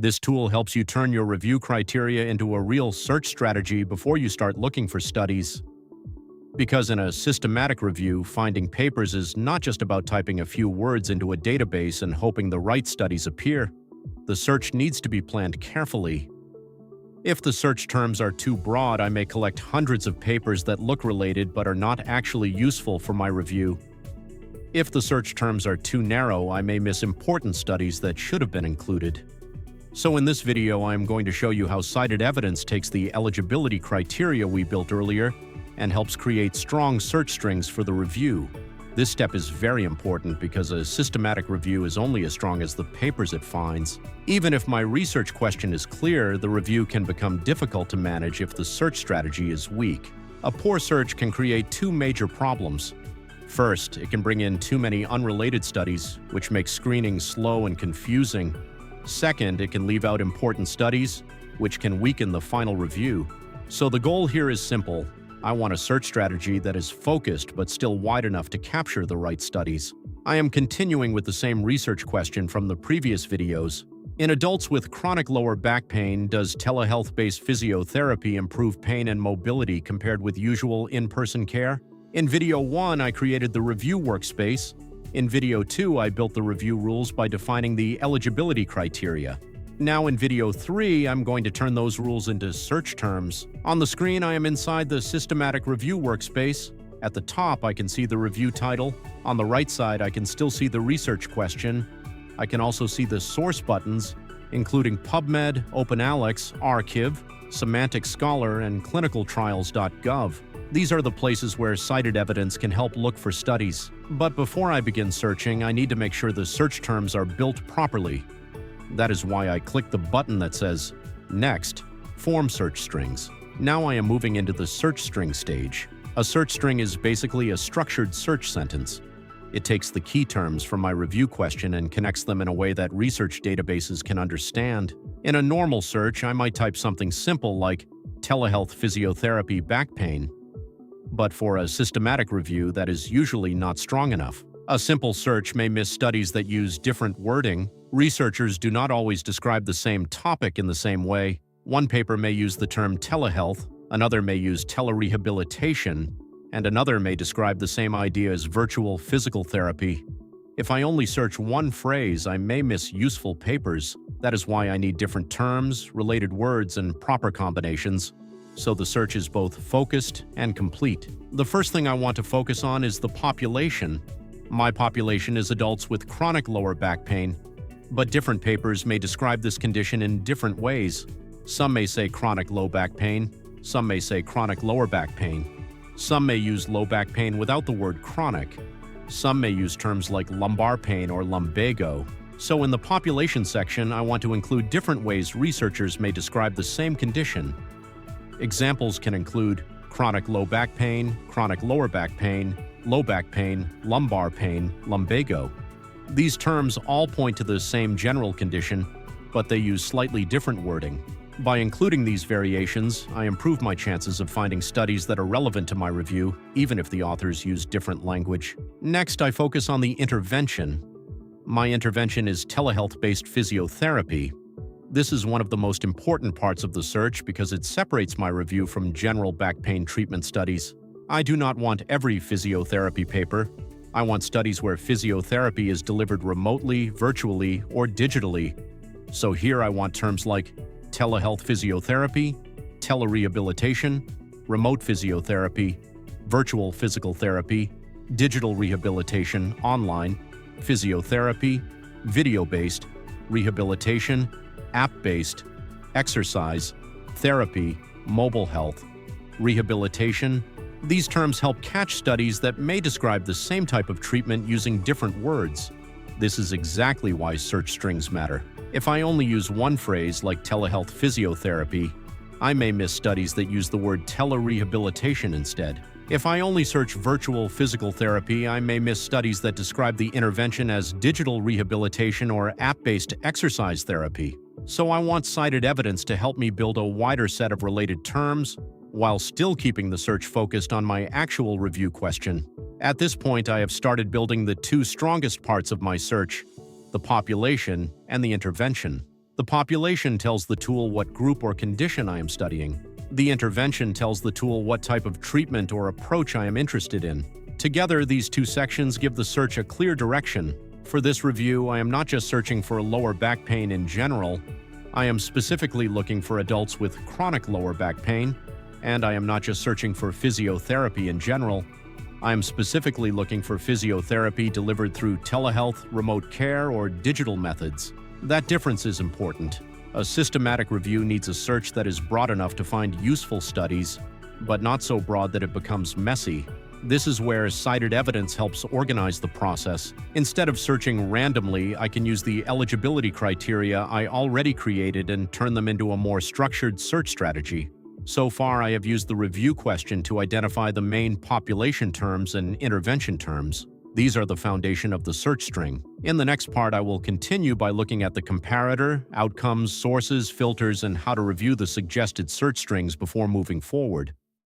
This tool helps you turn your review criteria into a real search strategy before you start looking for studies. Because in a systematic review, finding papers is not just about typing a few words into a database and hoping the right studies appear. The search needs to be planned carefully. If the search terms are too broad, I may collect hundreds of papers that look related but are not actually useful for my review. If the search terms are too narrow, I may miss important studies that should have been included. So in this video, I am going to show you how CitedEvidence takes the eligibility criteria we built earlier and helps create strong search strings for the review. This step is very important because a systematic review is only as strong as the papers it finds. Even if my research question is clear, the review can become difficult to manage if the search strategy is weak. A poor search can create two major problems. First, it can bring in too many unrelated studies, which makes screening slow and confusing. Second, it can leave out important studies, which can weaken the final review. So the goal here is simple. I want a search strategy that is focused but still wide enough to capture the right studies. I am continuing with the same research question from the previous videos. In adults with chronic lower back pain, does telehealth-based physiotherapy improve pain and mobility compared with usual in-person care? In video 1, I created the review workspace. In video 2, I built the review rules by defining the eligibility criteria. Now in video 3, I'm going to turn those rules into search terms. On the screen, I am inside the systematic review workspace. At the top, I can see the review title. On the right side, I can still see the research question. I can also see the source buttons, including PubMed, OpenAlex, arXiv, Semantic Scholar, and clinicaltrials.gov. These are the places where CitedEvidence can help look for studies. But before I begin searching, I need to make sure the search terms are built properly. That is why I click the button that says, Next, Form Search Strings. Now I am moving into the search string stage. A search string is basically a structured search sentence. It takes the key terms from my review question and connects them in a way that research databases can understand. In a normal search, I might type something simple like telehealth physiotherapy back pain. But for a systematic review, that is usually not strong enough. A simple search may miss studies that use different wording. Researchers do not always describe the same topic in the same way. One paper may use the term telehealth, another may use telerehabilitation, and another may describe the same idea as virtual physical therapy. If I only search one phrase, I may miss useful papers. That is why I need different terms, related words, and proper combinations, so the search is both focused and complete. The first thing I want to focus on is the population. My population is adults with chronic lower back pain, but different papers may describe this condition in different ways. Some may say chronic low back pain, some may say chronic lower back pain. Some may use low back pain without the word chronic. Some may use terms like lumbar pain or lumbago. So in the population section, I want to include different ways researchers may describe the same condition. Examples can include chronic low back pain, chronic lower back pain, low back pain, lumbar pain, lumbago. These terms all point to the same general condition, but they use slightly different wording. By including these variations, I improve my chances of finding studies that are relevant to my review, even if the authors use different language. Next, I focus on the intervention. My intervention is telehealth-based physiotherapy. This is one of the most important parts of the search because it separates my review from general back pain treatment studies. I do not want every physiotherapy paper. I want studies where physiotherapy is delivered remotely, virtually, or digitally. So here I want terms like telehealth physiotherapy, telerehabilitation, remote physiotherapy, virtual physical therapy, digital rehabilitation, online, physiotherapy, video-based, rehabilitation, app-based, exercise, therapy, mobile health, rehabilitation. These terms help catch studies that may describe the same type of treatment using different words. This is exactly why search strings matter. If I only use one phrase like telehealth physiotherapy, I may miss studies that use the word telerehabilitation instead. If I only search virtual physical therapy, I may miss studies that describe the intervention as digital rehabilitation or app-based exercise therapy. So I want CitedEvidence to help me build a wider set of related terms while still keeping the search focused on my actual review question. At this point, I have started building the two strongest parts of my search, the population and the intervention. The The population tells the tool what group or condition I am studying. The intervention tells the tool what type of treatment or approach I am interested in. Together, these two sections give the search a clear direction. For this review, I am not just searching for lower back pain in general. I am specifically looking for adults with chronic lower back pain, and I am not just searching for physiotherapy in general. I am specifically looking for physiotherapy delivered through telehealth, remote care, or digital methods. That difference is important. A systematic review needs a search that is broad enough to find useful studies, but not so broad that it becomes messy. This is where CitedEvidence helps organize the process. Instead of searching randomly, I can use the eligibility criteria I already created and turn them into a more structured search strategy. So far, I have used the review question to identify the main population terms and intervention terms. These are the foundation of the search string. In the next part, I will continue by looking at the comparator, outcomes, sources, filters, and how to review the suggested search strings before moving forward.